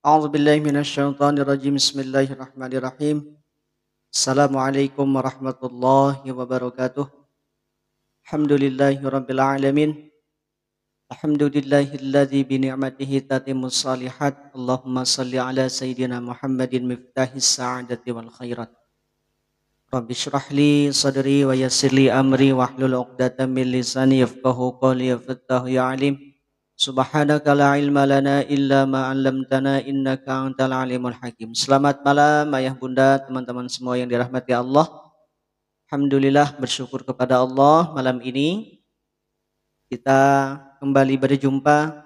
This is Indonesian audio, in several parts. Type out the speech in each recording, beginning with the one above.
A'udzubillahi minasyaitonirrajim. Bismillahirrahmanirrahim. Assalamualaikum warahmatullahi wabarakatuh. Alhamdulillahirabbil alamin. Alhamdulillahilladzi bi ni'matihi tatimmus shalihat. Allahumma shalli ala sayidina Muhammadin miftahis sa'adati wal khairat. Rabbi shrah li sadri wa yassir li amri wahlul 'uqdatam min lisani yafqahu qawli ya fattahu ya alim. Subhanaka la ilma lana illa ma 'allamtana innaka antal alimul hakim. Selamat malam ayah bunda, teman-teman semua yang dirahmati Allah. Alhamdulillah, bersyukur kepada Allah, malam ini kita kembali berjumpa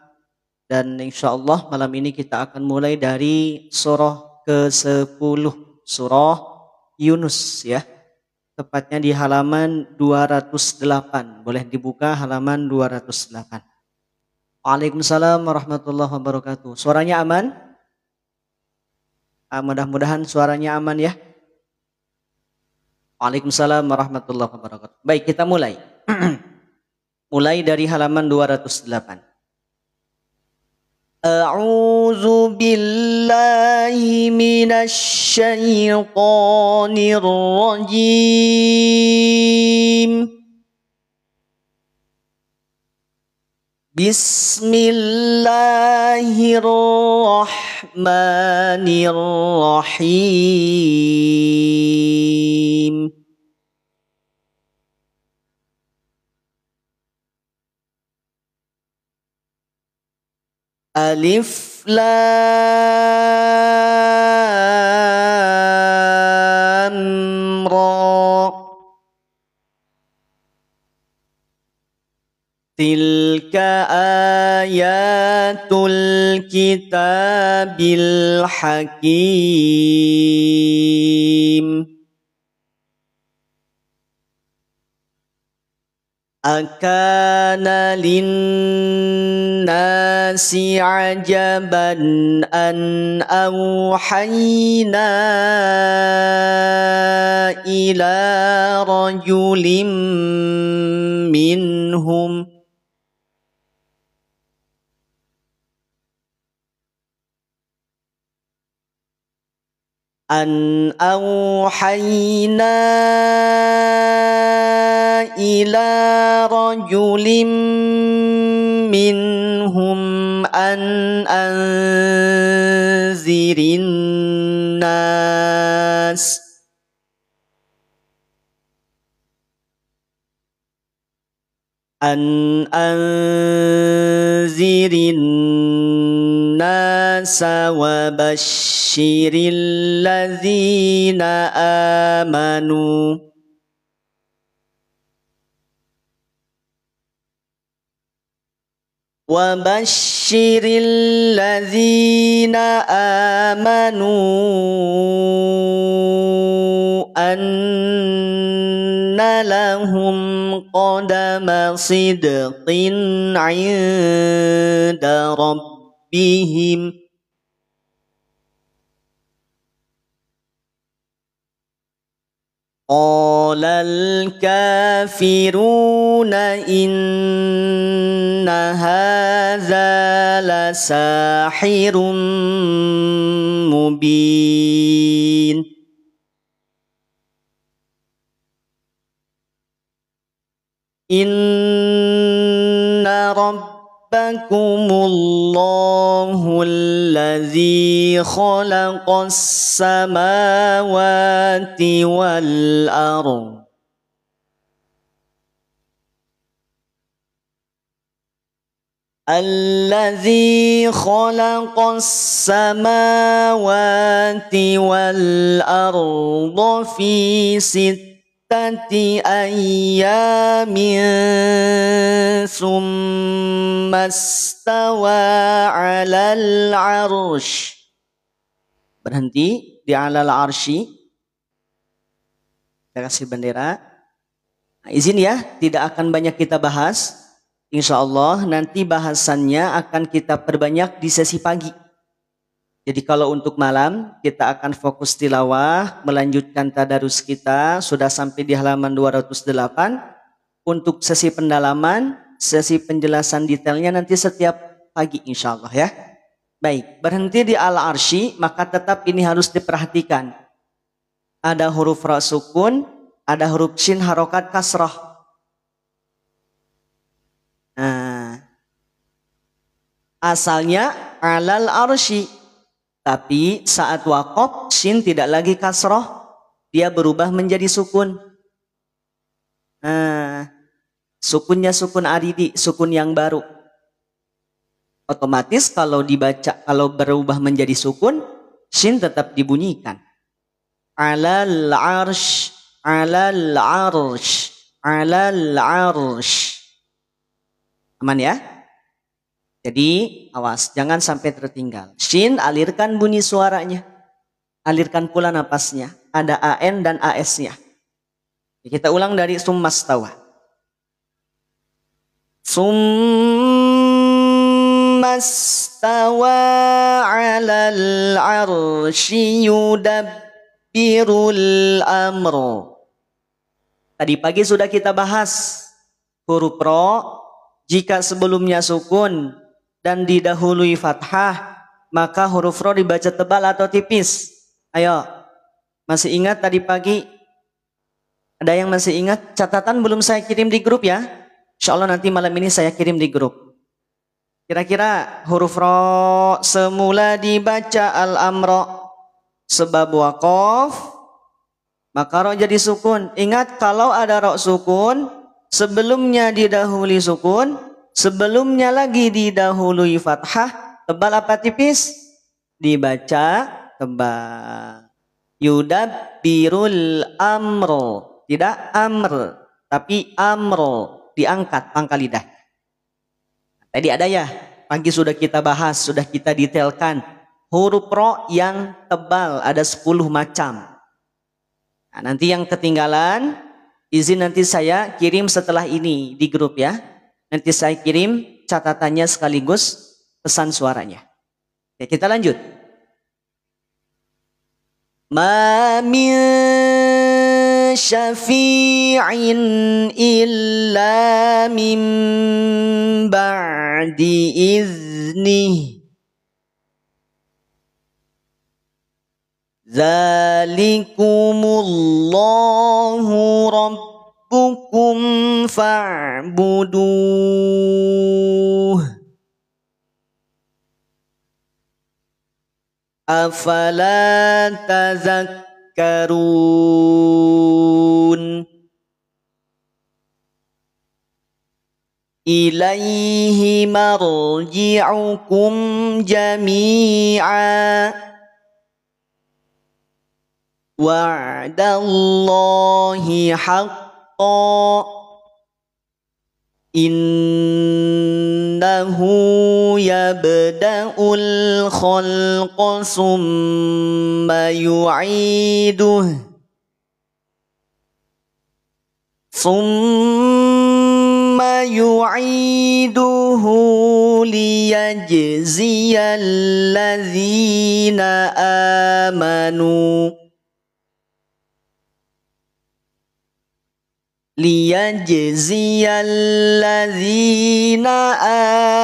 dan insya Allah malam ini kita akan mulai dari surah ke-10, surah Yunus ya. Tepatnya di halaman 208. Boleh dibuka halaman 208. Waalaikumsalam warahmatullahi wabarakatuh. Suaranya aman? Mudah-mudahan suaranya aman ya. Waalaikumsalam warahmatullahi wabarakatuh. Baik, kita mulai. Mulai dari halaman 208. A'udzu billahi minasy syaithanir rajim. Bismillahirrahmanirrahim. Alif Lam Ra. Tilka ayatul kitabil hakim. Akana linnasi ajaban an awhayna ila rajulim minhum an awhayna ila rajulim minhum an anzirin nas an anzirin nasa wa basyiril ladzina amanu wa basyiril ladzina amanu anna lahum qadama sidqin 'inda rabbihim. Qalal kafiruna inna hadza lasahirun mubin. Inna rabbakumullahu alladzi khalaqas samawati wal ardh الذي خلق السماوات والأرض في ستة أيام ثم استوى على العرش. Berhenti di alal arsy. Kita kasih bendera. Nah, izin ya, tidak akan banyak kita bahas. Insya Allah nanti bahasannya akan kita perbanyak di sesi pagi. Jadi kalau untuk malam kita akan fokus tilawah, melanjutkan tadarus kita, sudah sampai di halaman 208. Untuk sesi pendalaman, sesi penjelasan detailnya nanti setiap pagi insya Allah ya. Baik, berhenti di al-arsy, maka tetap ini harus diperhatikan. Ada huruf ra sukun, ada huruf shin harokat kasrah. Nah, asalnya alal arsy, tapi saat waqaf shin tidak lagi kasrah, dia berubah menjadi sukun. Nah, sukunnya sukun aridi, sukun yang baru. Otomatis kalau dibaca, kalau berubah menjadi sukun, shin tetap dibunyikan. Alal arsh, alal arsh, alal arsh. Aman ya? Jadi awas, jangan sampai tertinggal. Shin, alirkan bunyi suaranya. Alirkan pula napasnya. Ada AN dan AS-nya. Kita ulang dari summastawa. Summastawa alal arsy yudabbirul amru. Tadi pagi sudah kita bahas huruf ro, jika sebelumnya sukun dan didahului fathah, maka huruf ro dibaca tebal atau tipis. Ayo, masih ingat tadi pagi? Ada yang masih ingat? Catatan belum saya kirim di grup ya. Insya Allah nanti malam ini saya kirim di grup. Kira-kira huruf ro semula dibaca al-amro, sebab waqaf, maka ro jadi sukun. Ingat, kalau ada ro sukun, sebelumnya didahului sukun, sebelumnya lagi didahului fathah, tebal apa tipis? Dibaca tebal. Yudabbirul amro. Tidak amr, tapi amro, diangkat pangkal lidah. Tadi ada ya, pagi sudah kita bahas, sudah kita detailkan. Huruf ro yang tebal ada 10 macam. Nah, nanti yang ketinggalan, izin nanti saya kirim setelah ini di grup ya. Nanti saya kirim catatannya sekaligus pesan suaranya. Oke, kita lanjut. Ma min syafi'in illa min ba'di iznih. Zalikumullahu rabbukum fa'buduh. Afala tazakkarun. Ilaihi marji'ukum jami'a. Wa'dallahi haqqan. Innahu yabda'ul khalqa summa yu'iduh. Summa yu'iduhu liyajziyal ladzina amanu. Liyajziyal ladzina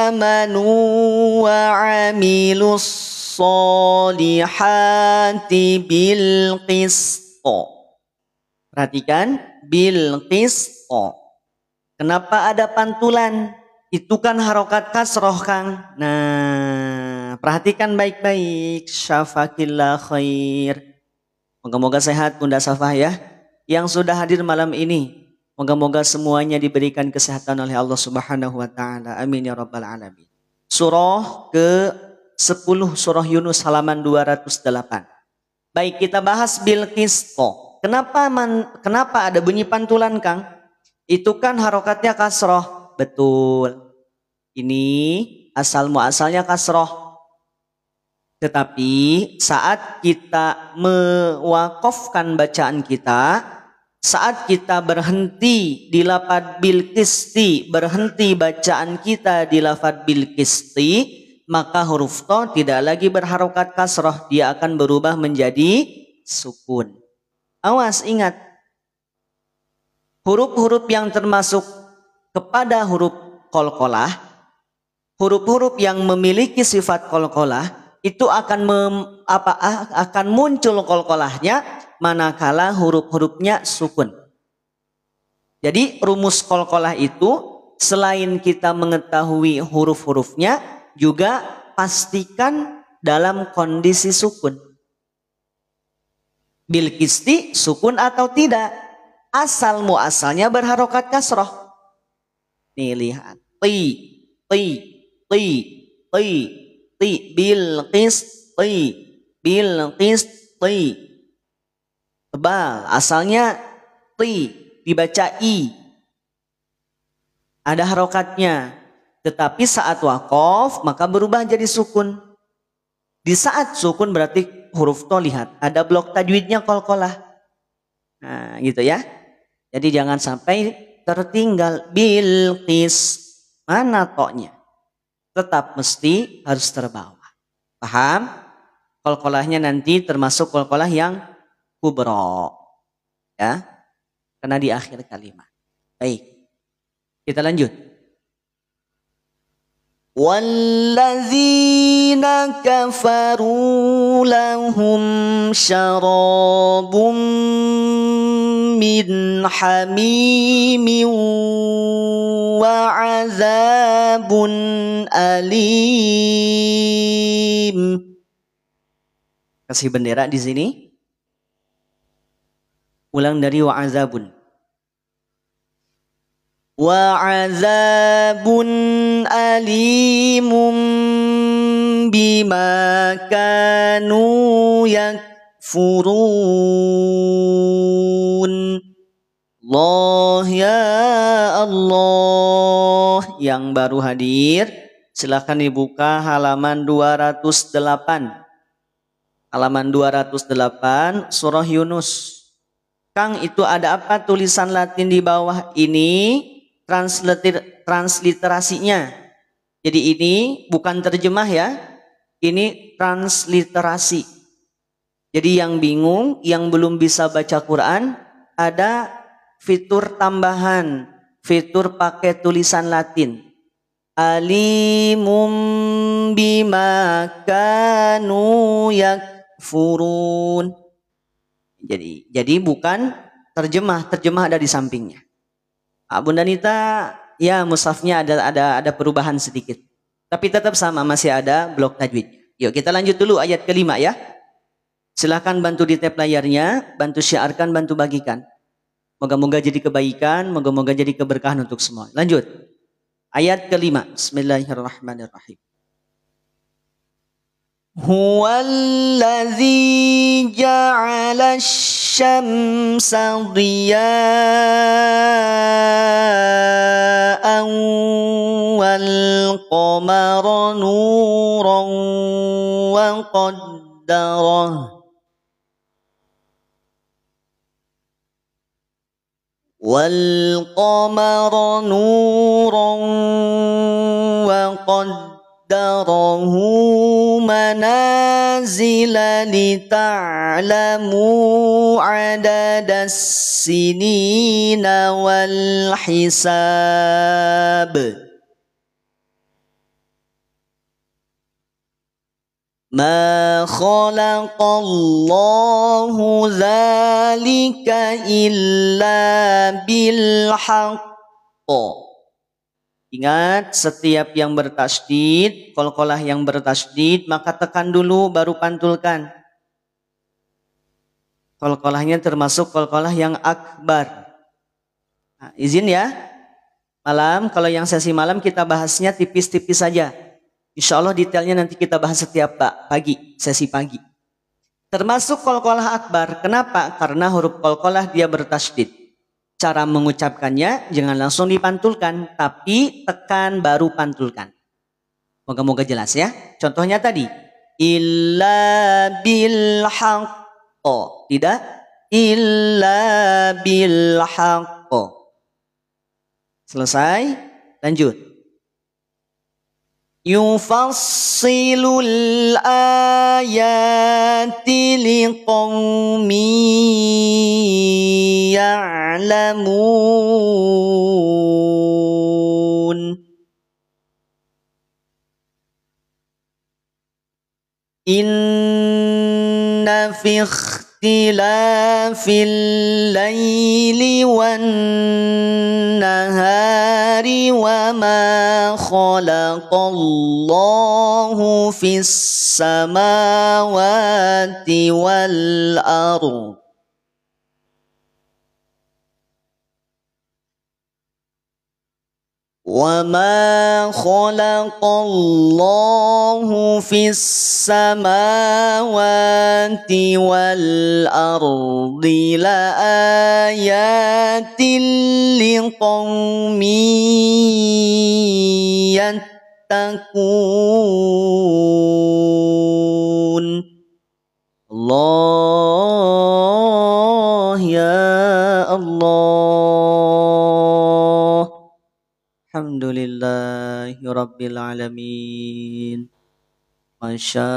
amanu wa 'amilus sholihati bil qist. Perhatikan, bil qist. Kenapa ada pantulan? Itu kan harokat kasroh, Kang. Nah, perhatikan baik-baik. Syafakillah khair. Moga-moga sehat Bunda Safah ya. Yang sudah hadir malam ini, moga-moga semuanya diberikan kesehatan oleh Allah Subhanahu wa taala. Amin ya rabbal alamin. Surah ke-10 surah Yunus halaman 208. Baik, kita bahas bil qisto. Kenapa ada bunyi pantulan, Kang? Itu kan harokatnya kasroh. Betul. Ini asal muasalnya kasroh. Tetapi saat kita mewakafkan bacaan kita, saat kita berhenti di lafadz bil qisti, berhenti bacaan kita di lafadz bil qisti, maka huruf to tidak lagi berharokat kasroh, dia akan berubah menjadi sukun. Awas, ingat, huruf-huruf yang termasuk kepada huruf qalqalah, huruf-huruf yang memiliki sifat qalqalah itu akan muncul qalqalahnya manakala huruf-hurufnya sukun. Jadi rumus qalqalah itu selain kita mengetahui huruf-hurufnya, juga pastikan dalam kondisi sukun. Bil qisti sukun atau tidak. Asal muasalnya berharokat kasroh. Nih lihat. Ti, ti, ti, ti, ti. Bil qisti, bil qisti. Tebal. Asalnya ti, dibaca i. Ada harokatnya. Tetapi saat wakof maka berubah jadi sukun. Di saat sukun berarti huruf to lihat. Ada blok tajwidnya qalqalah. Nah gitu ya. Jadi jangan sampai tertinggal bilqis. Mana to-nya? Tetap mesti harus terbawa. Paham? Qalqalahnya nanti termasuk qalqalah yang kubro. Ya. Karena di akhir kalimat. Baik. Kita lanjut. Walladzina kafaru lahum syarabun min hamimin wa azabun alim. Kasih bendera di sini. Ulang dari wa azabun. Wa azabun alimum bima kanu yakfurun. Allah ya Allah. Yang baru hadir silakan dibuka halaman 208. Halaman 208 surah Yunus. Kang, itu ada apa tulisan Latin di bawah ini? Transliterasinya. Jadi ini bukan terjemah ya. Ini transliterasi. Jadi yang bingung, yang belum bisa baca Quran, ada fitur tambahan, fitur pakai tulisan Latin. Alimum bima kanu yakfurun. Jadi bukan terjemah ada di sampingnya. Bunda Nita, ya mushafnya ada perubahan sedikit. Tapi tetap sama, masih ada blok tajwidnya. Yuk kita lanjut dulu ayat kelima ya. Silahkan bantu di tab layarnya, bantu syiarkan, bantu bagikan. Moga-moga jadi kebaikan, moga-moga jadi keberkahan untuk semua. Lanjut. Ayat kelima. Bismillahirrahmanirrahim. Huwallazi ja'ala asy-syamsa diya'an wal qamara nuran wa qaddarah والقمر نورا وقدره منازل لتعلموا عدد السنين والحساب ما خلق الله ذلك إلا بالحق. Ingat, setiap yang bertasydid, qalqalah yang bertasydid, maka tekan dulu baru pantulkan. Qalqalahnya termasuk qalqalah yang akbar. Nah, izin ya, malam kalau yang sesi malam kita bahasnya tipis-tipis saja. Insya Allah detailnya nanti kita bahas setiap pagi, sesi pagi. Termasuk qalqalah akbar. Kenapa? Karena huruf qalqalah dia bertasydid. Cara mengucapkannya jangan langsung dipantulkan, tapi tekan baru pantulkan. Moga-moga jelas ya. Contohnya tadi, illa bil haqqo. Tidak, illa bil haqqo. Selesai, lanjut. Yufassilul ayati liqaumin ya'lamun. Inna fi ikhtilafil laili wan nahari wa ma khalaqallahu fis samawati wal ardh وَمَا خَلَقَ اللَّهُ فِي السَّمَاوَاتِ وَالْأَرْضِ لَآيَاتٍ لِقَوْمٍ يَتَّقُونَ Allah ya Allah. Alhamdulillahi Rabbil Alamin. Masya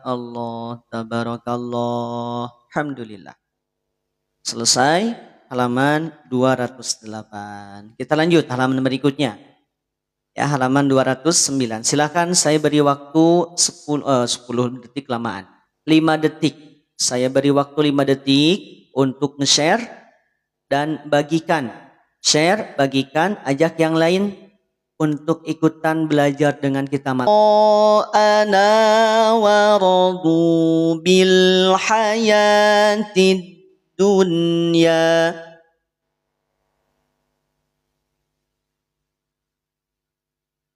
Allah, tabarakallah. Alhamdulillah. Selesai halaman 208. Kita lanjut halaman berikutnya. Ya, halaman 209. Silakan saya beri waktu 10 detik lamaan. 5 detik. Saya beri waktu 5 detik untuk nge-share dan bagikan. Share, bagikan, ajak yang lain untuk ikutan belajar dengan kita. Ana waradu bil hayatid dunya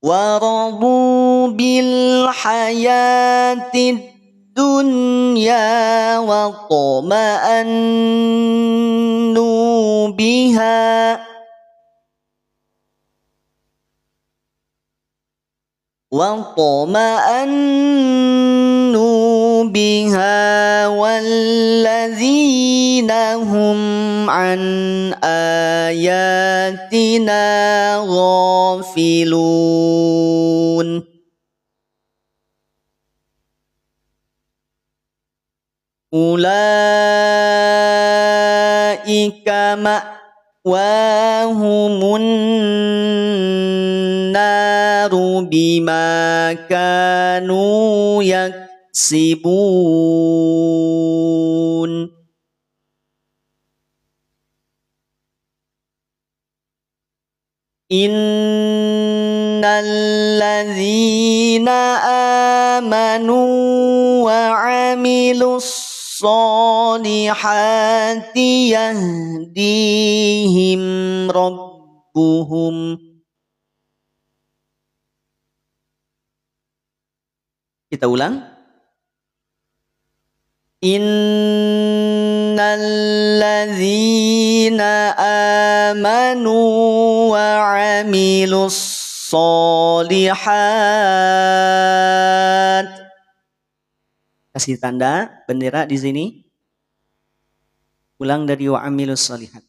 waradu bil hayatid dunya wa tama'annu biha وَطَمَأَنُّوا بِهَا وَالَّذِينَ هُمْ عَنْ آيَاتِنَا غَافِلُونَ أُولَئِكَ مَأْوَاهُمُ bima kanu yaksibun. Innal ladzina amanu wa 'amilus solihati yahdihim rabbuhum. Kita ulang. Innal ladzina amanu wa 'amilus solihat. Kasih tanda bendera di sini. Ulang dari wa 'amilus solihat.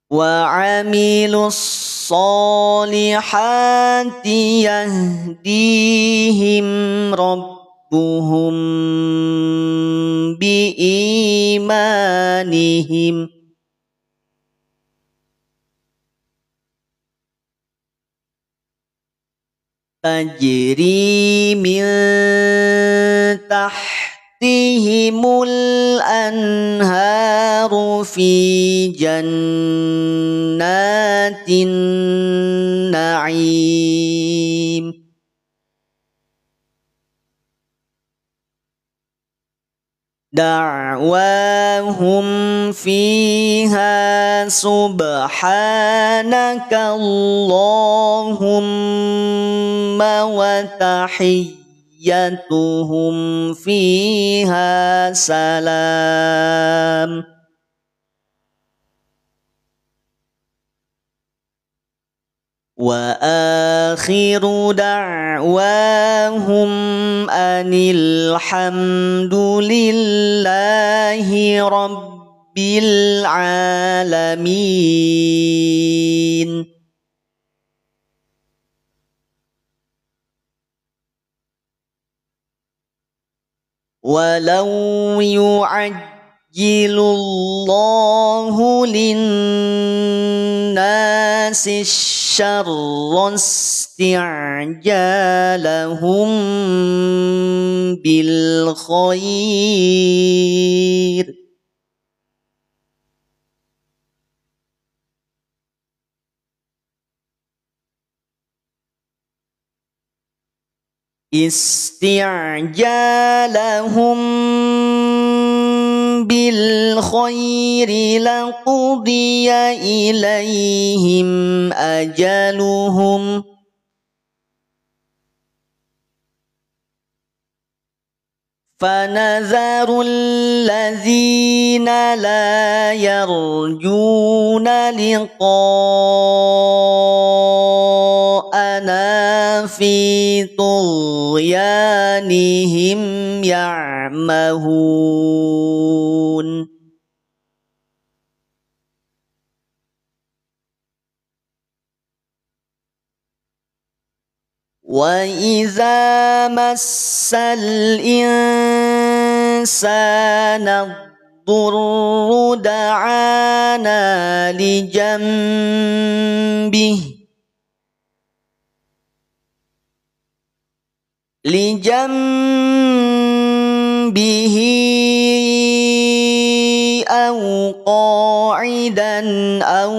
Wa 'amilus solihati yahdihim rabbuhum biimanihim. Tajri min tahtihimul anharu fi jannatin na'im. Da'wahum fiha subhanaka Allahumma wa tahiyyatuhum fiha salam. Wa akhiru da'wahum anil hamdulillahi rabbil alamin. Walau yu'ajjilullahu lin-nasi syarra isti'jalahum bil khair. Isti'jalahum bil khairi laqudiya ilaihim ajaluhum fanadharu allazina la yarjuna liqa'ana fi tughyanihim ya'mahun. Wa idza massal insana durru da'ana li jambihi aw qa'idan aw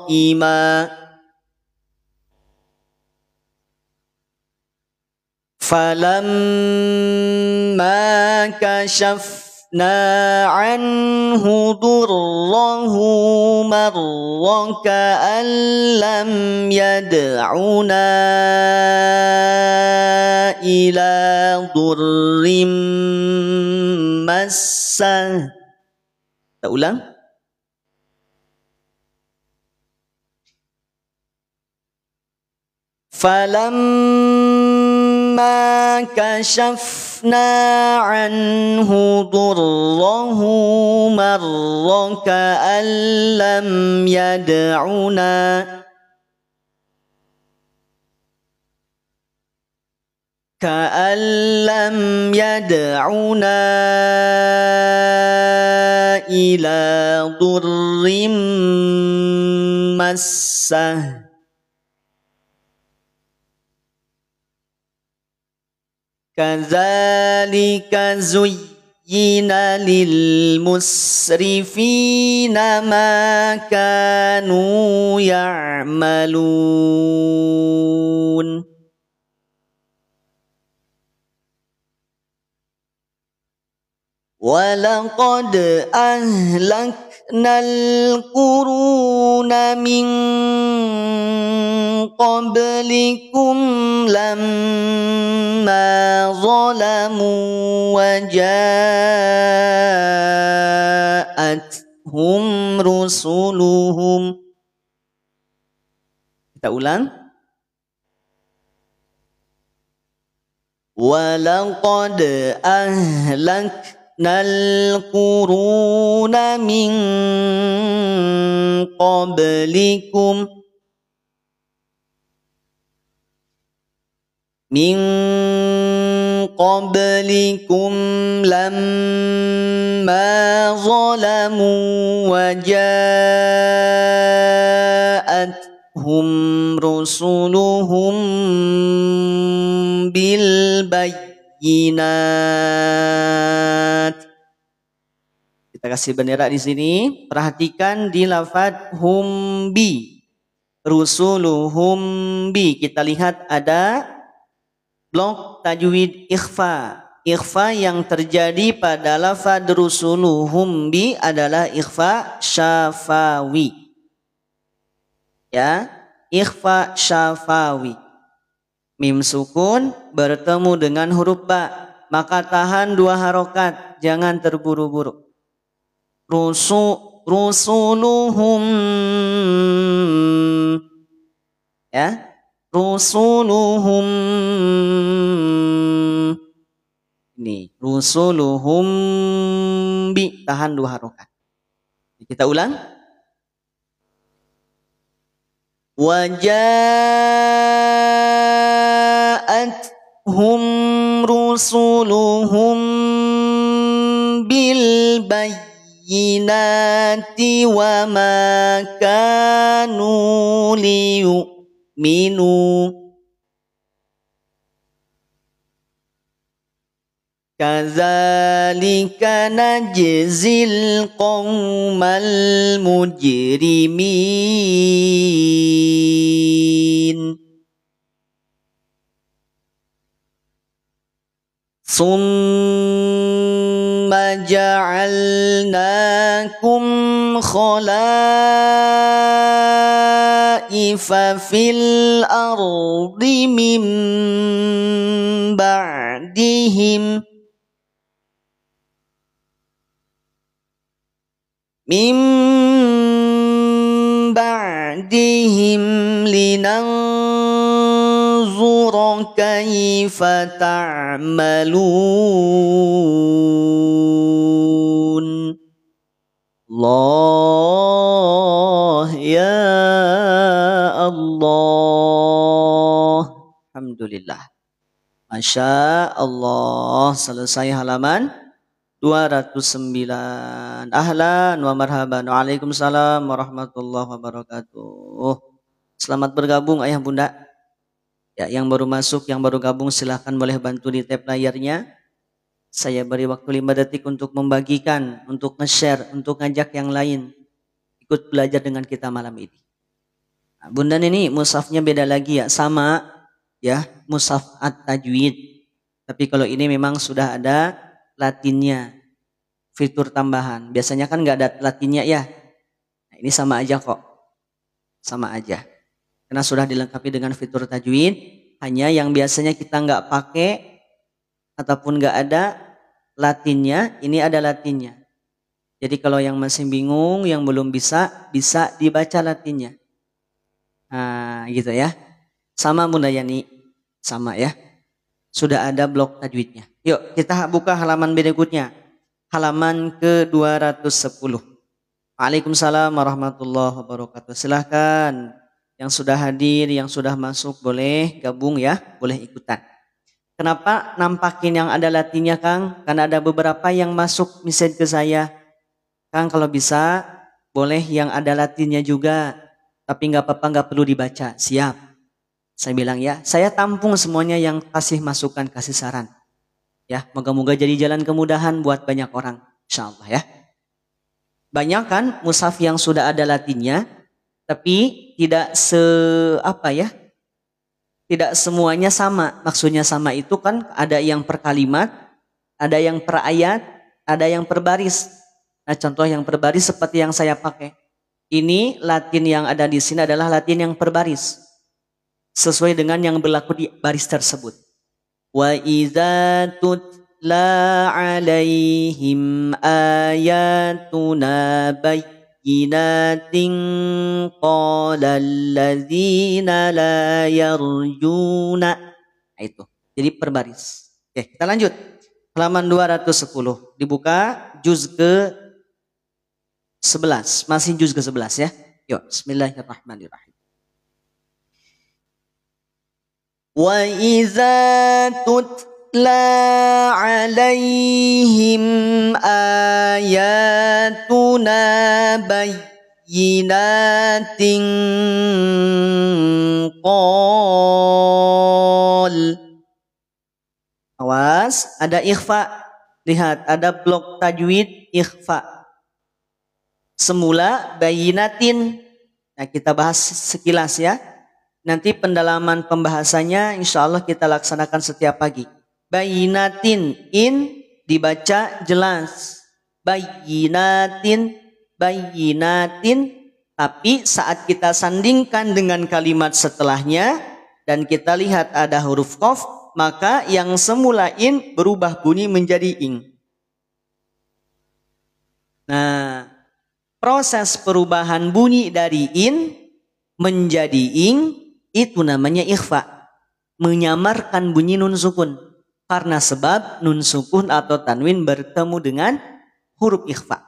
qa'ima falamma kashafna anhu durrahu marra ka'an lam yad'una ila durrim massah. Kita ulang. Falamma kashafna anhu durrahu marra ka'an lam yad'una ila durrim massah. Kadzalika zuyyina lil musrifina ma kanu ya'malun. Walaqad ahlaknal quruna min qablikum lamma zalamu wa ja'atuhum rusuluhum. Kita ulang. Walaqad ahlaknal quruna min qablikum lamma zalamu wa ja'atuhum rusuluhum bil bayyinat. Kita kasih bendera di sini. Perhatikan di lafadz hum bi, rusuluhum bi. Kita lihat ada blok tajwid ikhfa. Ikhfa yang terjadi pada lafadz rusuluhum bi adalah ikhfa syafawi. Ya, ikhfa syafawi. Mim sukun bertemu dengan huruf ba, maka tahan 2 harokat, jangan terburu-buru. Rusuluhum, ya, rusuluhum. Ini rusuluhum bi, tahan 2 harokat. Kita ulang. Waja'atuhum rusuluhum bil bayyinat bayyinati wa ma kanu liyu'minu kadzalika najzil qaumal mujrimin summa ja'alnakum khalaifa fil ardi min ba'dihim linanzura kaifa ta'malun. Allah ya Allah. Alhamdulillah. Masya Allah. Selesai halaman 209. Ahlan wa marhaban. Waalaikumsalam warahmatullahi wabarakatuh. Selamat bergabung ayah bunda. Ya, yang baru masuk, yang baru gabung silahkan boleh bantu di tab layarnya. Saya beri waktu 5 detik untuk membagikan, untuk nge-share, untuk ngajak yang lain ikut belajar dengan kita malam ini. Nah, bunda ini mushafnya beda lagi ya, sama ya, mushaf at-tajwid. Tapi kalau ini memang sudah ada latinnya, fitur tambahan. Biasanya kan nggak ada latinnya ya. Nah, ini sama aja kok, sama aja. Karena sudah dilengkapi dengan fitur tajwid. Hanya yang biasanya kita nggak pakai ataupun nggak ada latinnya, ini ada latinnya. Jadi kalau yang masih bingung, yang belum bisa dibaca latinnya. Nah, gitu ya. Sama Bunda Yani, sama ya. Sudah ada blok tajwidnya. Yuk kita buka halaman berikutnya. Halaman ke-210. Waalaikumsalam warahmatullahi wabarakatuh. Silahkan yang sudah hadir, yang sudah masuk boleh gabung ya, boleh ikutan. Kenapa nampakin yang ada latinnya Kang? Karena ada beberapa yang masuk message ke saya. Kang kalau bisa boleh yang ada latinnya juga. Tapi nggak apa-apa, nggak perlu dibaca. Siap. Saya bilang ya, saya tampung semuanya yang kasih masukan, kasih saran. Ya, moga-moga jadi jalan kemudahan buat banyak orang. Insya Allah ya. Banyak kan mushaf yang sudah ada latinnya, tapi tidak tidak semuanya sama. Maksudnya sama itu kan ada yang per kalimat, ada yang per ayat, ada yang per baris. Nah, contoh yang per baris seperti yang saya pakai. Ini latin yang ada di sini adalah latin yang per baris. Sesuai dengan yang berlaku di baris tersebut. Wa idza tutla alaihim ayatuna bayyinatin qala alladzina la yarjuna. Nah, itu. Jadi per baris. Oke, kita lanjut. Halaman 210. Dibuka juz ke 11. Masih juz ke 11 ya. Yuk, bismillahirrahmanirrahim. Wa idza tutla alaihim ayatuna bayyinatin qal. Awas, ada ikhfa. Lihat, ada blok tajwid ikhfa. Semula bayyinatin. Nah, kita bahas sekilas ya. Nanti pendalaman pembahasannya insya Allah kita laksanakan setiap pagi. Bayyinatin, in dibaca jelas. Bayyinatin, bayyinatin. Tapi saat kita sandingkan dengan kalimat setelahnya dan kita lihat ada huruf qaf, maka yang semula in berubah bunyi menjadi ing. Nah, proses perubahan bunyi dari in menjadi ing itu namanya ikhfa, menyamarkan bunyi nun sukun. Karena sebab nun sukun atau tanwin bertemu dengan huruf ikhfa.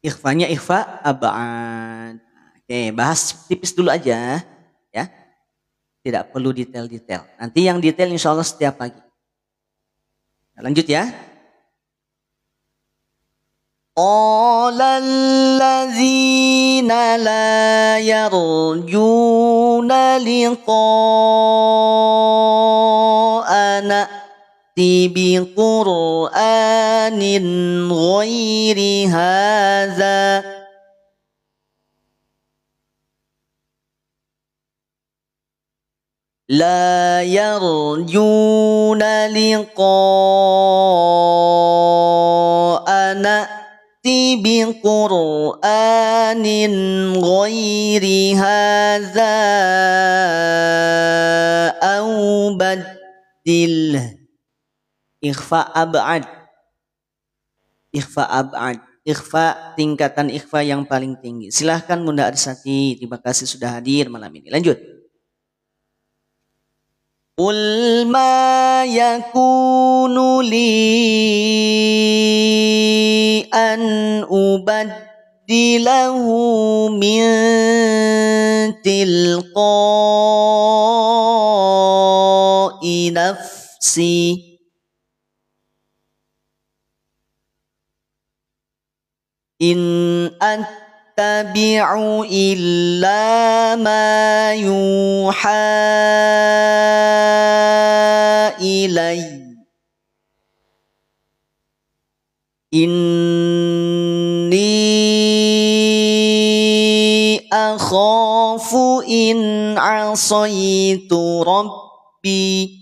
Ikhfanya ikhfa ab'ad. Oke, bahas tipis dulu aja ya. Tidak perlu detail-detail. Nanti yang detail insya Allah setiap pagi. Nah, lanjut ya. قال الذين لا يرجون لقاءنا ائت بقرآن غير هذا لا يرجون لقاءنا ائت بقرآن غير هذا أو بدله. Ikhfa ab'ad. Ikhfa ab'ad. Ikhfa tingkatan ikhfa yang paling tinggi. Silahkan Bunda Arsati. Terima kasih sudah hadir malam ini. Lanjut. Qul ma yakunu li an ubaddilahu min tilqa'i nafsi in attabi'u illa ma yuha ilayya inni akhafu in asaitu rabbi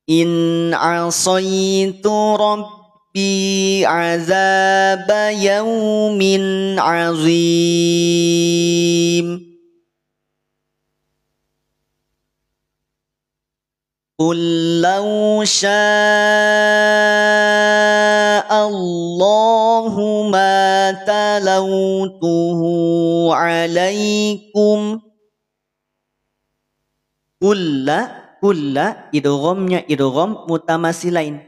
in asaitu rabbi azaba yaumin azim. Qul law sya'allahu ma talawtuhu alaikum. Kulla idghamnya idgham mutamasilain.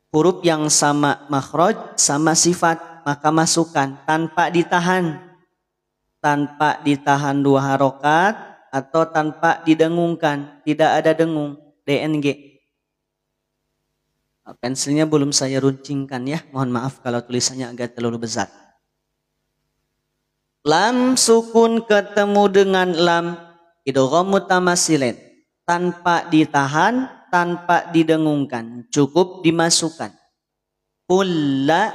Huruf yang sama makhraj, sama sifat, maka masukkan tanpa ditahan. Tanpa ditahan 2 harokat atau tanpa didengungkan, tidak ada dengung, DNG. Pensilnya belum saya runcingkan ya, mohon maaf kalau tulisannya agak terlalu besar. Lam sukun ketemu dengan lam idgham mutamasilain. Tanpa ditahan, tanpa didengungkan, cukup dimasukkan. Kulla.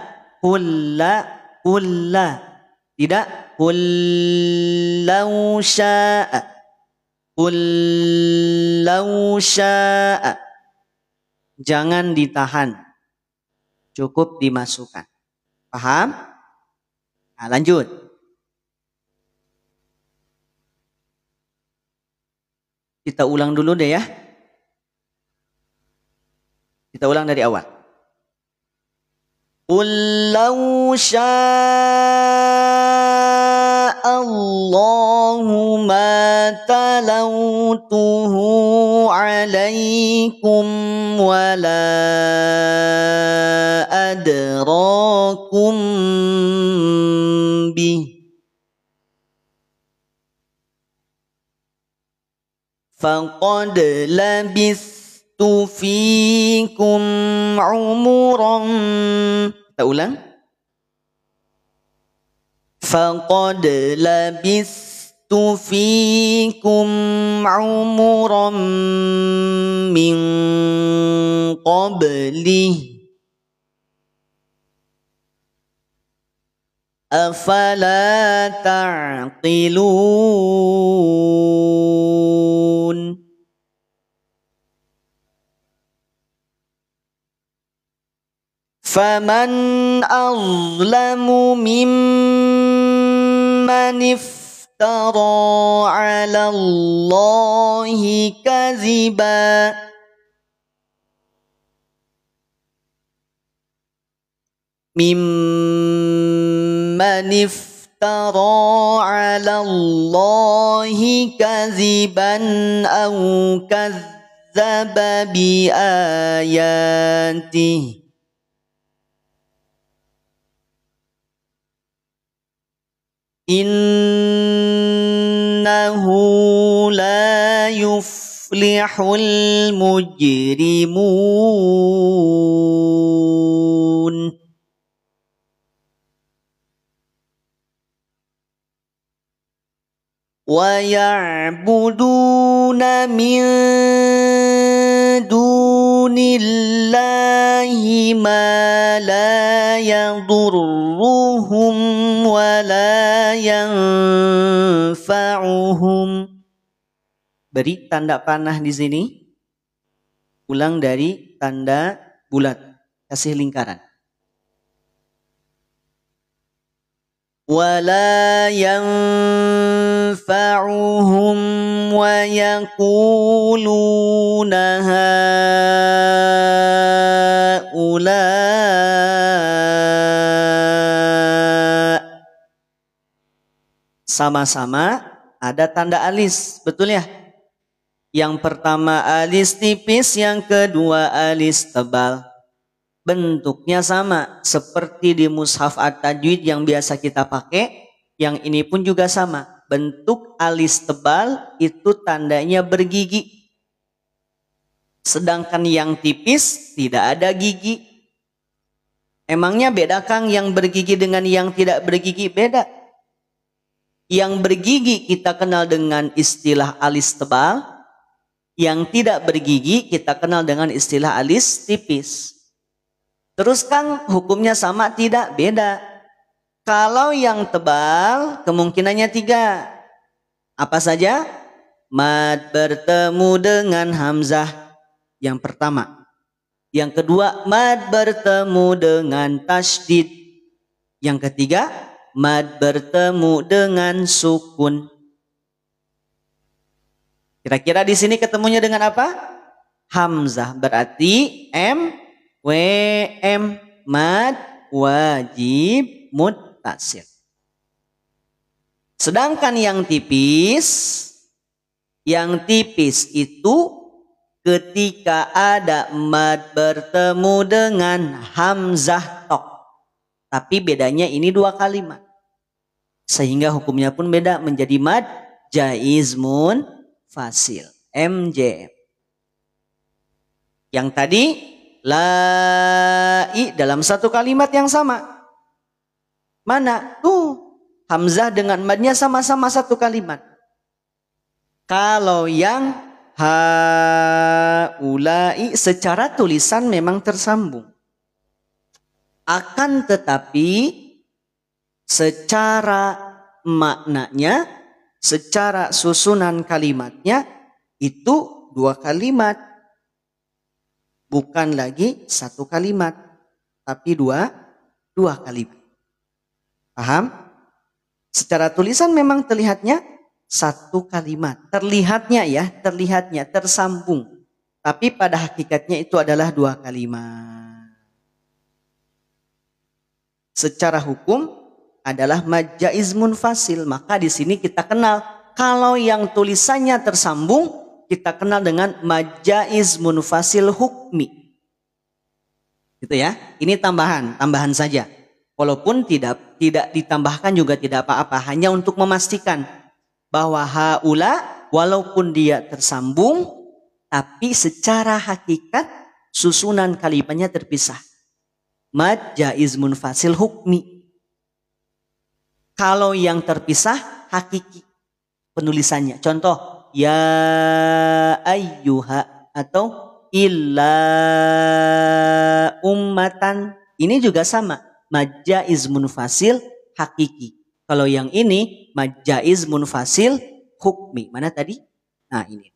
Tidak kullau sya'a. Kullau sya'a. Jangan ditahan, cukup dimasukkan. Paham? Nah, lanjut. Kita ulang dulu deh ya. Kita ulang dari awal. Qul law sya'allahu ma talawtuhu alaikum wa la adrakum bih. Faqad labistu fikum umuran. Kita ulang. Faqad labistu fikum umuran min qablih. Afala ta'qilun. Faman azlamu mimman iftara 'ala Allahi kaziba. Mimman iftara 'ala Allahi kaziban aw kazzaba bi ayatihi. Innahu la yuflihu yuflihul mujrimun. Wa ya'buduna min dunillahi ma la yadurruhum wa la yanfa'uhum. Beri tanda panah di sini. Ulang dari tanda bulat. Kasih lingkaran. ولا ينفعهم ويقولون هؤلاء. Sama-sama ada tanda alis, betul ya? Yang pertama alis tipis, yang kedua alis tebal. Bentuknya sama seperti di mushaf at-tajwid yang biasa kita pakai. Yang ini pun juga sama. Bentuk alis tebal itu tandanya bergigi. Sedangkan yang tipis tidak ada gigi. Emangnya beda Kang yang bergigi dengan yang tidak bergigi? Beda. Yang bergigi kita kenal dengan istilah alis tebal. Yang tidak bergigi kita kenal dengan istilah alis tipis. Terus Kang, hukumnya sama tidak? Beda. Kalau yang tebal kemungkinannya 3. Apa saja? Mad bertemu dengan hamzah. Yang pertama. Yang kedua, mad bertemu dengan tasydid. Yang ketiga, mad bertemu dengan sukun. Kira-kira di sini ketemunya dengan apa? Hamzah. Berarti WM, mad wajib muttasil. Sedangkan yang tipis itu ketika ada mad bertemu dengan hamzah tok. Tapi bedanya ini 2 kalimat. Sehingga hukumnya pun beda, menjadi mad jaiz munfasil, MJM. Yang tadi lai dalam satu kalimat yang sama. Mana? Tuh, hamzah dengan madnya sama-sama satu kalimat. Kalau yang haulai secara tulisan memang tersambung. Akan tetapi secara maknanya, secara susunan kalimatnya itu 2 kalimat. Bukan lagi 1 kalimat, tapi dua kalimat. Paham? Secara tulisan memang terlihatnya 1 kalimat. Terlihatnya tersambung. Tapi pada hakikatnya itu adalah 2 kalimat. Secara hukum adalah mad jaiz munfasil. Maka di sini kita kenal kalau yang tulisannya tersambung, kita kenal dengan mad jaiz munfasil hukmi. Gitu ya. Ini tambahan saja. Walaupun tidak ditambahkan juga tidak apa-apa, hanya untuk memastikan bahwa haula walaupun dia tersambung tapi secara hakikat susunan kalimatnya terpisah. Mad jaiz munfasil hukmi. Kalau yang terpisah hakiki penulisannya. Contoh ya ayyuha atau illa ummatan. Ini juga sama. Mad jaiz munfasil hakiki. Kalau yang ini mad jaiz munfasil hukmi. Mana tadi? Nah ini.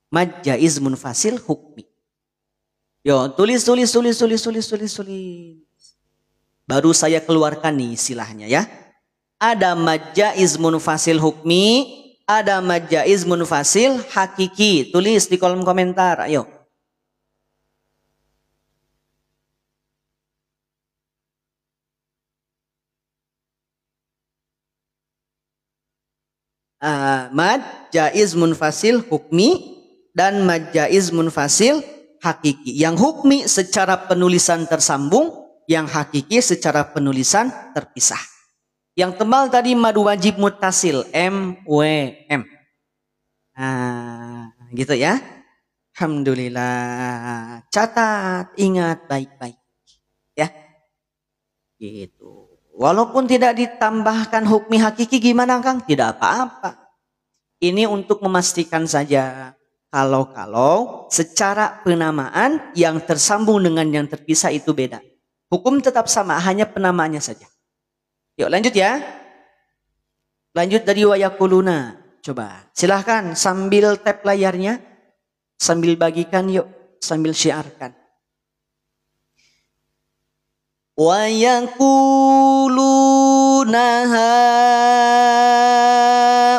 Mad jaiz munfasil hukmi. Yo, tulis. Baru saya keluarkan nih istilahnya ya. Ada mad jaiz munfasil hukmi, ada mad jaiz munfasil hakiki. Tulis di kolom komentar, ayo. Mad jaiz munfasil hukmi dan mad jaiz munfasil hakiki. Yang hukmi secara penulisan tersambung, yang hakiki secara penulisan terpisah. Yang tebal tadi mad wajib muttasil, MWM. Nah, gitu ya. Alhamdulillah. Catat, ingat baik-baik. Ya, gitu. Walaupun tidak ditambahkan hukmi hakiki gimana Kang? Tidak apa-apa. Ini untuk memastikan saja. Kalau secara penamaan yang tersambung dengan yang terpisah itu beda. Hukum tetap sama, hanya penamaannya saja. Yuk lanjut ya. Lanjut dari wayakuluna. Coba silahkan sambil tap layarnya. Sambil bagikan yuk. Sambil syiarkan. Wayakuluna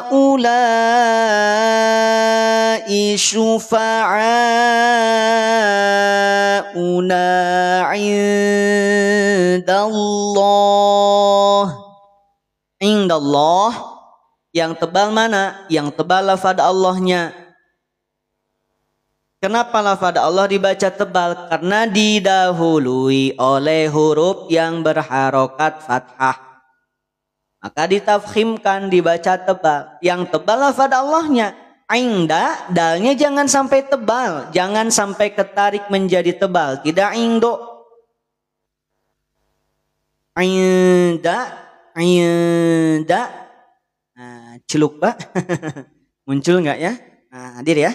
haulai syufa'auna indallah. Yang tebal mana? Yang tebal lafaz Allahnya. Kenapa lafaz Allah dibaca tebal? Karena didahului oleh huruf yang berharokat fathah. Maka ditafkhimkan, dibaca tebal. Yang tebal lafaz Allahnya. Inda, dalnya jangan sampai tebal. Jangan sampai ketarik menjadi tebal. Tidak indo. Inda. Nah, celuk Pak. Muncul nggak ya? Nah, hadir ya.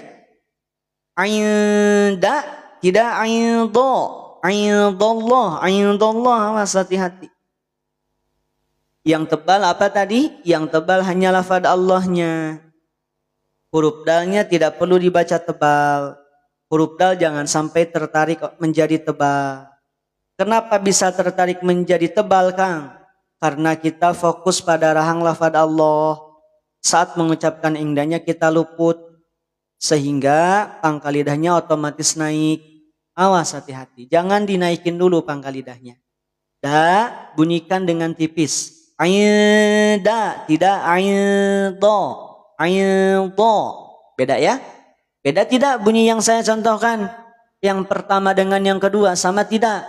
Inda, tidak indo. Indallah, awas hati-hati. Yang tebal apa tadi? Yang tebal hanya lafaz Allahnya. Huruf dalnya tidak perlu dibaca tebal. Huruf dal jangan sampai tertarik menjadi tebal. Kenapa bisa tertarik menjadi tebal, Kang? Karena kita fokus pada rahang lafaz Allah. Saat mengucapkan indahnya kita luput. Sehingga pangkal lidahnya otomatis naik. Awas hati-hati. Jangan dinaikin dulu pangkal lidahnya. Da, bunyikan dengan tipis. Aida, tidak aido. Aido. Beda ya? Beda tidak bunyi yang saya contohkan? Yang pertama dengan yang kedua sama tidak?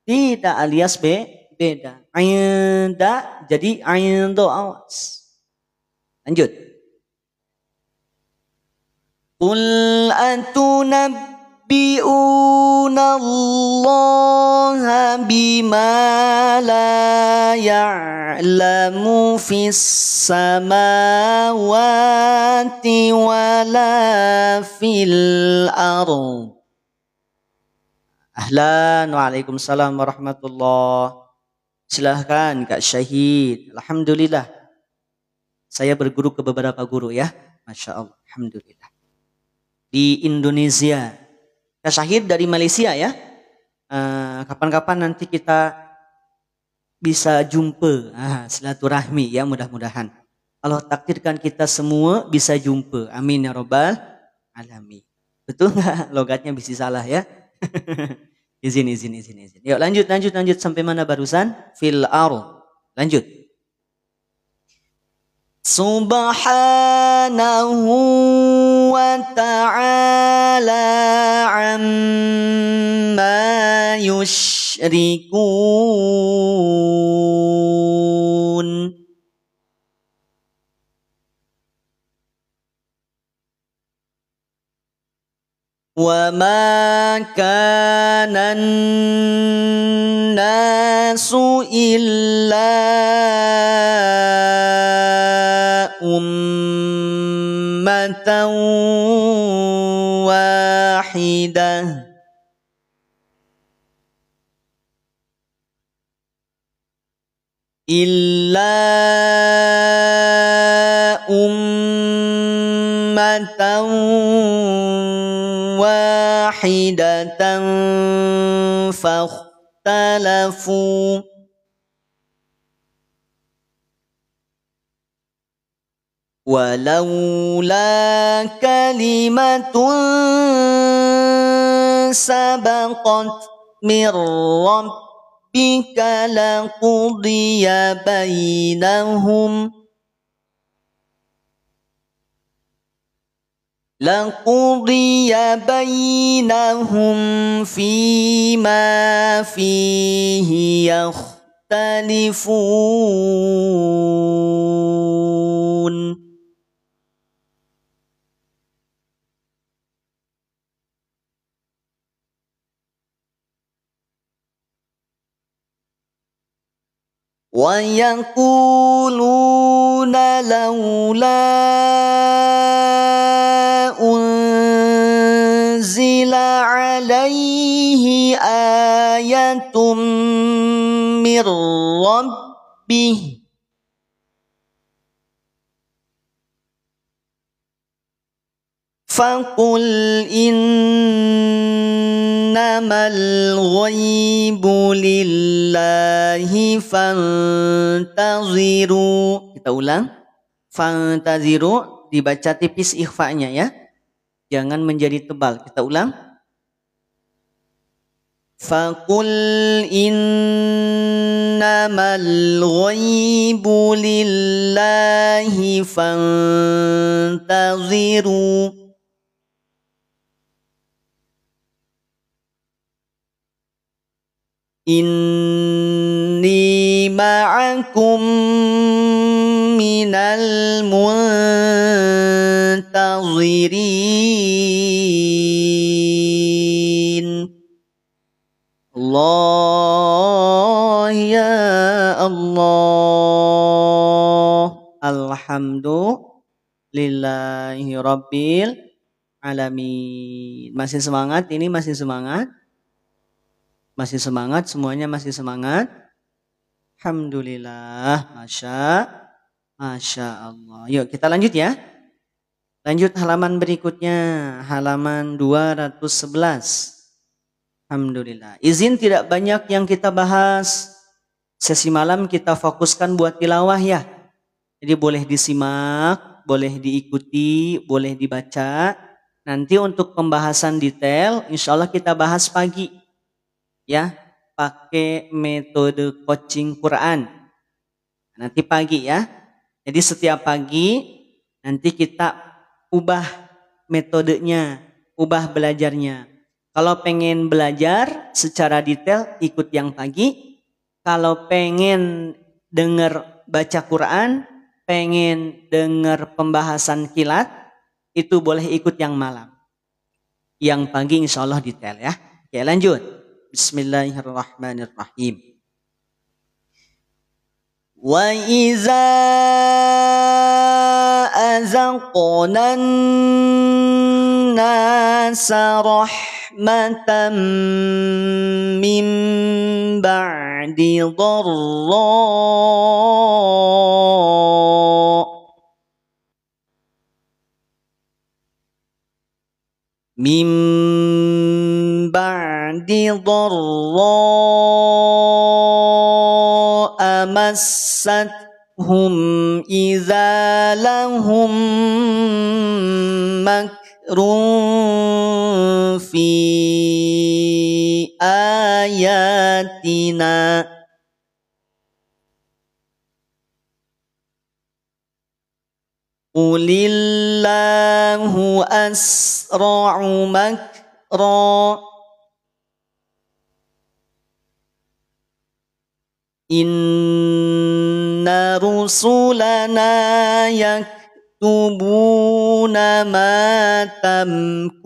Tidak, alias beda. Aida jadi aido, awas. Lanjut. Qul atunabbi'una Allah bima la ya'lamu fis samawati wala fil ardh. Ahlan, waalaikumsalam warahmatullah. Silahkan Kak Syahid. Alhamdulillah. Saya berguru ke beberapa guru ya. Masya Allah. Alhamdulillah. Di Indonesia. Kak Syahid dari Malaysia ya. Kapan-kapan nanti kita bisa jumpa. Silaturahmi ya mudah-mudahan. Allah takdirkan kita semua bisa jumpa. Amin ya robbal alamin. Betul nggak? Logatnya bisa salah ya. izin. Yuk lanjut sampai mana barusan? Fil ardh. Lanjut. Subhanahu wa ta'ala amma yushrikun. Wa ma kana an-nasu illa ummatan wahidah. Illa ummatan wahidatan fakhtalafu. Walaula kalimatun sabaqat min rabbika laqudiya bainahum fima fihi yakhtalifun. ويقولون لولا أنزل عليه آية من ربه فقل إنما الغيب لله فانtaziru. Kita ulang. Fantaziru dibaca tipis ikhfa'nya ya. Jangan menjadi tebal. Kita ulang. Faqul innamal ghaibu lillahi fantaziru. Inni ma'akum minal muntazirin. Allah ya Allah. Alhamdulillahi rabbil alamin. Masih semangat? Ini masih semangat? Masih semangat? Semuanya masih semangat? Alhamdulillah. Masya Allah. Yuk kita lanjut ya. Lanjut halaman berikutnya. Halaman 211. Alhamdulillah. Izin tidak banyak yang kita bahas. Sesi malam kita fokuskan buat tilawah ya. Jadi boleh disimak, boleh diikuti, boleh dibaca. Nanti untuk pembahasan detail insya Allah kita bahas pagi. Ya, pakai metode coaching Quran. Nanti pagi ya. Jadi setiap pagi nanti kita ubah metodenya, ubah belajarnya. Kalau pengen belajar secara detail ikut yang pagi. Kalau pengen dengar baca Quran, pengen dengar pembahasan kilat, itu boleh ikut yang malam. Yang pagi insya Allah detail ya. Oke lanjut. Bismillahirrahmanirrahim. Wa iza azaqna an-nasa rahmatan min ba'di dharra min ba'di dharra massathum idza lahum makrun fi ayatina qulillahu asra'u makra inna rusulana yaktubuna ma tamkurun.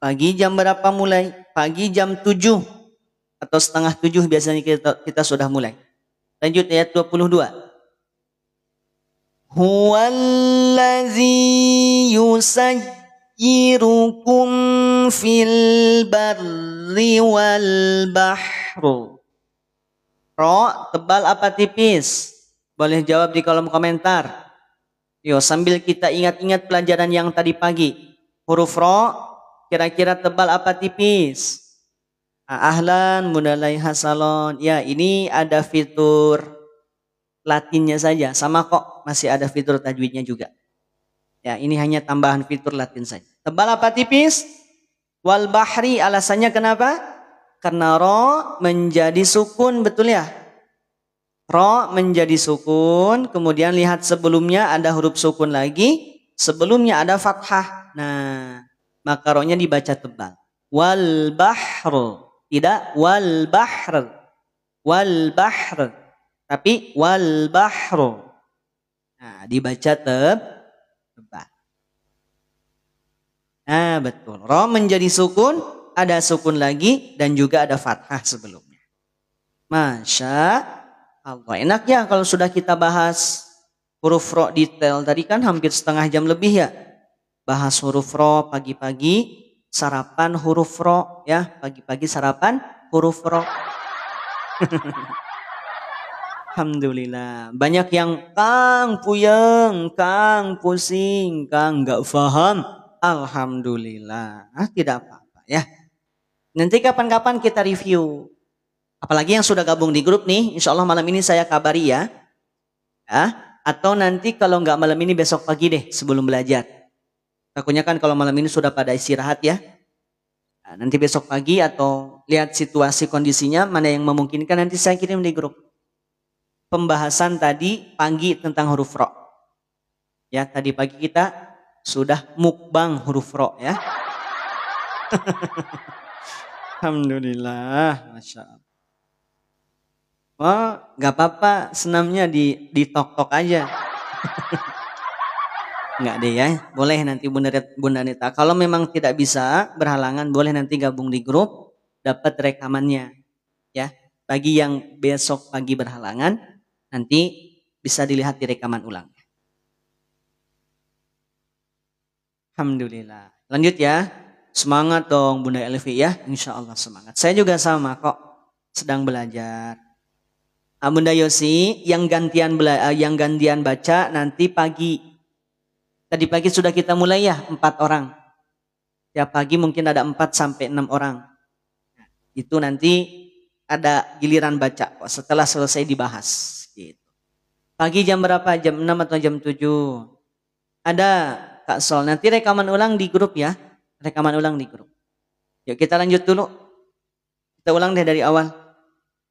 Pagi jam berapa mulai? Pagi jam 7 atau setengah 7 biasanya kita sudah mulai. Lanjut ayat 22. Huwallazi yusayyirukum fil barri wal bahru. Ro tebal apa tipis? Boleh jawab di kolom komentar. Yo sambil kita ingat-ingat pelajaran yang tadi pagi. Huruf ro kira-kira tebal apa tipis? Ahlan, mudalai hasalon. Ya ini ada fitur Latinnya saja. Sama kok masih ada fitur tajwidnya juga. Ya ini hanya tambahan fitur Latin saja. Tebal apa tipis? Wal bahri alasannya kenapa? Karena ro menjadi sukun, betul ya? Ro menjadi sukun, kemudian lihat sebelumnya ada huruf sukun lagi, sebelumnya ada fathah. Nah, maka ro-nya dibaca tebal. Wal bahru, tidak wal bahr. Wal bahr, tapi wal bahru. Nah, dibaca tebal. Nah, betul. Ro menjadi sukun, ada sukun lagi, dan juga ada fathah sebelumnya. Masya Allah. Enak ya kalau sudah kita bahas huruf ro detail. Tadi kan hampir setengah jam lebih ya. Bahas huruf ro pagi-pagi, sarapan huruf ro ya. Pagi-pagi sarapan huruf ro. Alhamdulillah. Banyak yang Kang puyeng, Kang pusing, Kang nggak paham. Alhamdulillah. Tidak apa-apa ya. Nanti kapan-kapan kita review. Apalagi yang sudah gabung di grup nih, insya Allah malam ini saya kabari ya. Atau nanti kalau nggak malam ini besok pagi deh sebelum belajar. Takutnya kan kalau malam ini sudah pada istirahat ya. Nah, nanti besok pagi atau lihat situasi kondisinya mana yang memungkinkan nanti saya kirim di grup. Pembahasan tadi pagi tentang huruf ro. Ya, tadi pagi kita sudah mukbang huruf ro ya. Alhamdulillah, Masya Allah. Oh, nggak apa-apa, senamnya di tok-tok aja. Nggak deh ya, boleh nanti Bunda Nita. Kalau memang tidak bisa, berhalangan, boleh nanti gabung di grup, dapat rekamannya. Ya, bagi yang besok pagi berhalangan, nanti bisa dilihat di rekaman ulang. Alhamdulillah. Lanjut ya, semangat dong Bunda Elvi ya, insya Allah semangat. Saya juga sama kok, sedang belajar. Bunda Yosi, yang gantian baca nanti pagi. Tadi pagi sudah kita mulai ya, 4 orang. Tiap pagi mungkin ada 4 sampai 6 orang. Itu nanti ada giliran baca kok setelah selesai dibahas. Gitu. Pagi jam berapa? Jam 6 atau jam 7? Ada Kak Sol. Nanti rekaman ulang di grup ya. Rekaman ulang di grup. Yuk kita lanjut dulu. Kita ulang deh dari awal.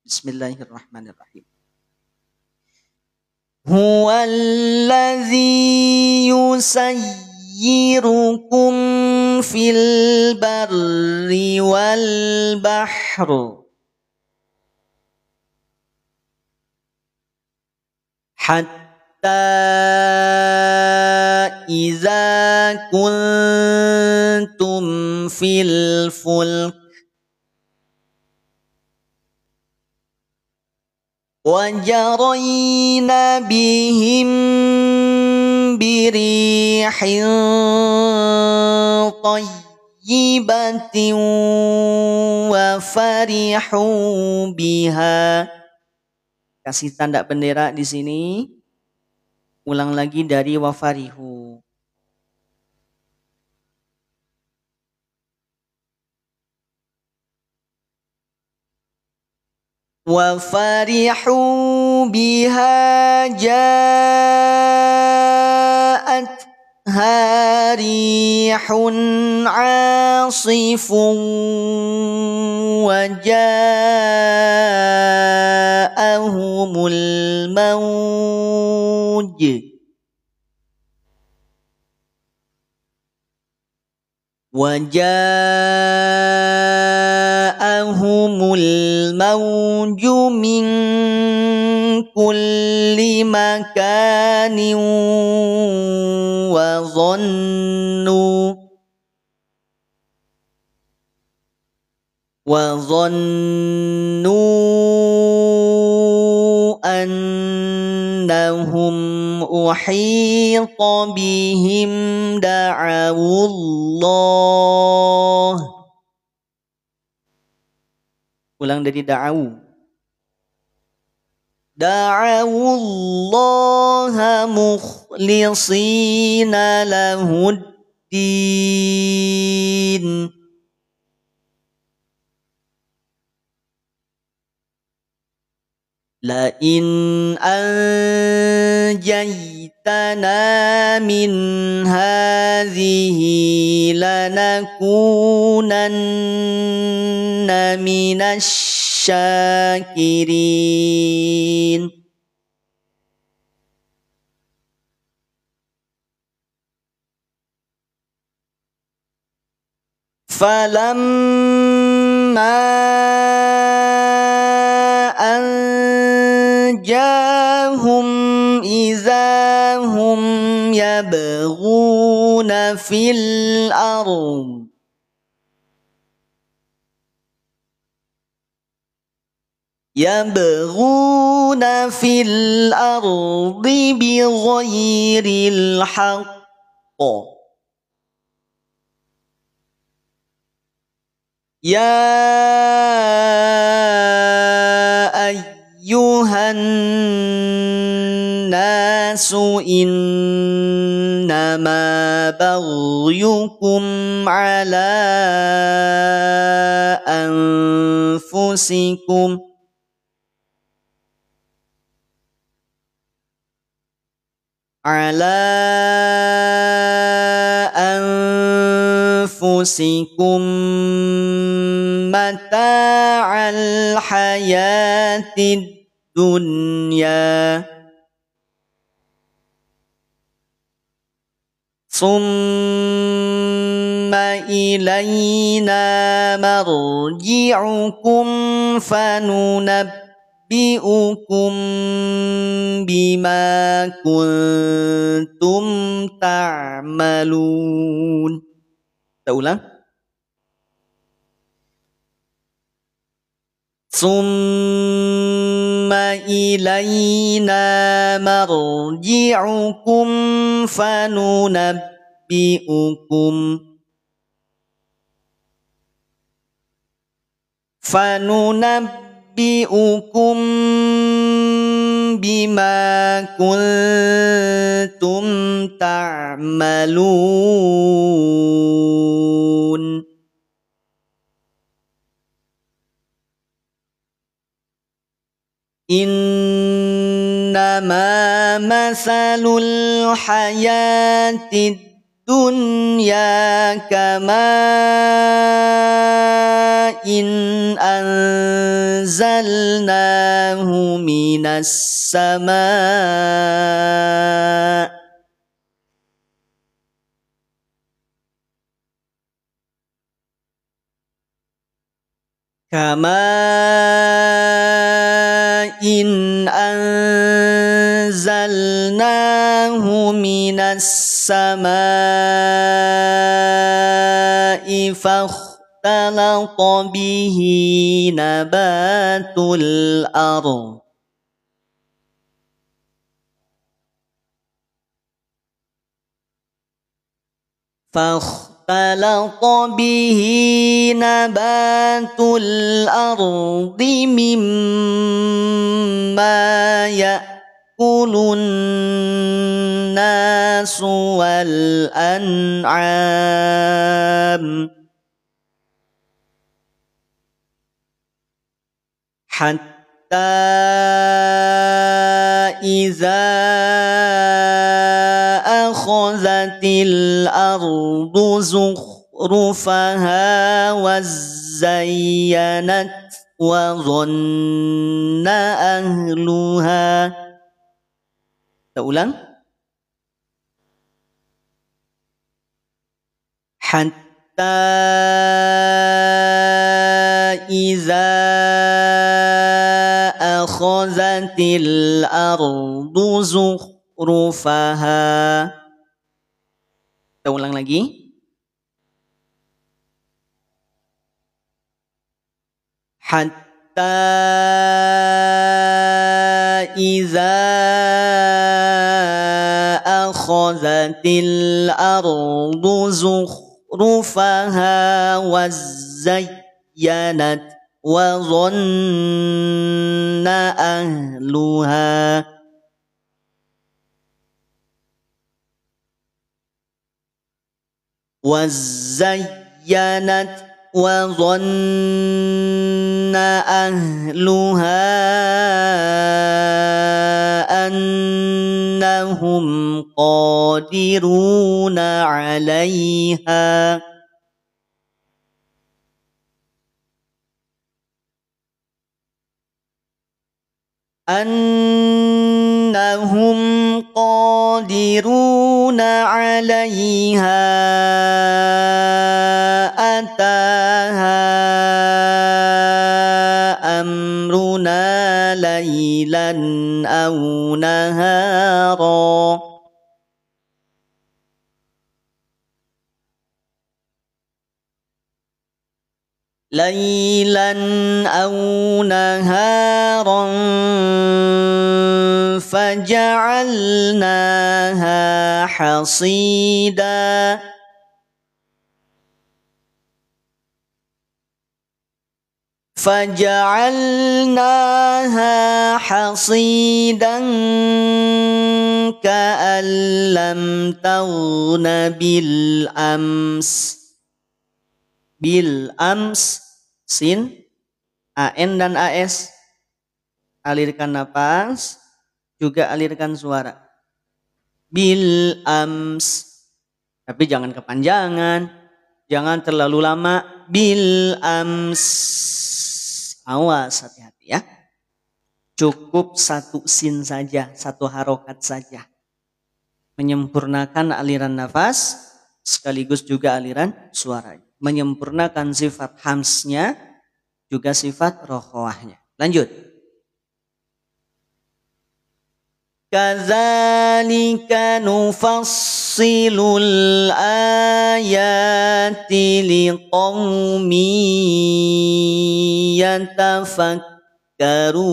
Bismillahirrahmanirrahim. Huwallazi yusayyirukum fil barri wal bahru hatta iza kuntum fil fulk وَجَرَيْنَ بِهِمْ بِرِيحٍ طَيِّبَةٍ وَفَرِحُوا بِهَا. Kasih tanda bendera di sini. Ulang lagi dari wafarihu. وَفَرِحُوا بِهَا جَاءَتْهَا رِيحٌ عَاصِفٌ وَجَاءَهُمُ الْمَوْجُ مِنْ كُلِّ مَكَانٍ وظنوا أنهم أحيط بهم دعوا الله. Ulang dari da'au. Da'au Allah mukhlishina lahuddin. La in anjaytana min hadhihi lanakunanna minasy syakirin. Falamma anjahum izahum yabghuna fil ardh يبغون في الأرض بغير الحق يا أيها الناس إنما بغيكم على أنفسكم متاع الحياة الدنيا ثم إلينا مرجعكم فننبئكم بما كنتم تعملون. Kita ulang. ثم إلينا مرجعكم فننبئكم بما كنتم تعملون. إنما مثل الحياة الدنيا كماء أنزلناه من السماء فاختلط به نبات الأرض مما يأكل الناس والأنعام حتى إذا أخذت الأرض زخرفها وزينت وظن أهلها. Kita ulang. حتى إذا أخذت الأرض زخرفها. Kita ulang lagi. حتى إذا أخذت الأرض زخرفها وزينت وظن أهلها أنهم قادرون عليها أتاها أمرنا ليلا أو نهارا ليلا أو نهارا فجعلناها حصيدا كأن لم تغن بالأمس sin an dan as, alirkan napas juga alirkan suara. Bil ams, tapi jangan kepanjangan, jangan terlalu lama. Bil ams, awas, hati-hati ya. Cukup satu sin saja, satu harokat saja, menyempurnakan aliran nafas sekaligus juga aliran suaranya, menyempurnakan sifat hamsnya juga sifat rokhawahnya. Lanjut. Kadzalika nufassilul ayati liqaumin yatafakkarun.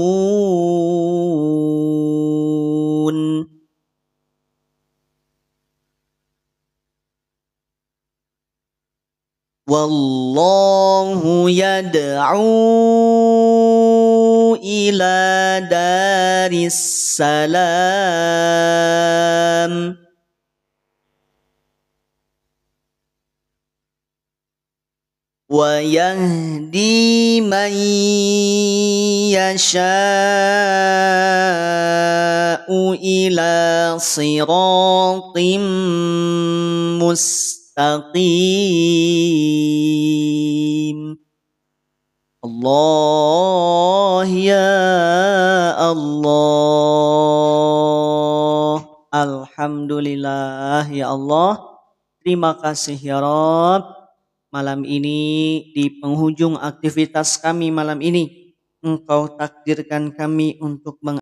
Wallahu yad'u ila daris salam wa yahdi man yasha'u ila siratim mustaqim. Allah ya Allah, alhamdulillah ya Allah, terima kasih ya Rabb. Malam ini di penghujung aktivitas kami malam ini, Engkau takdirkan kami untuk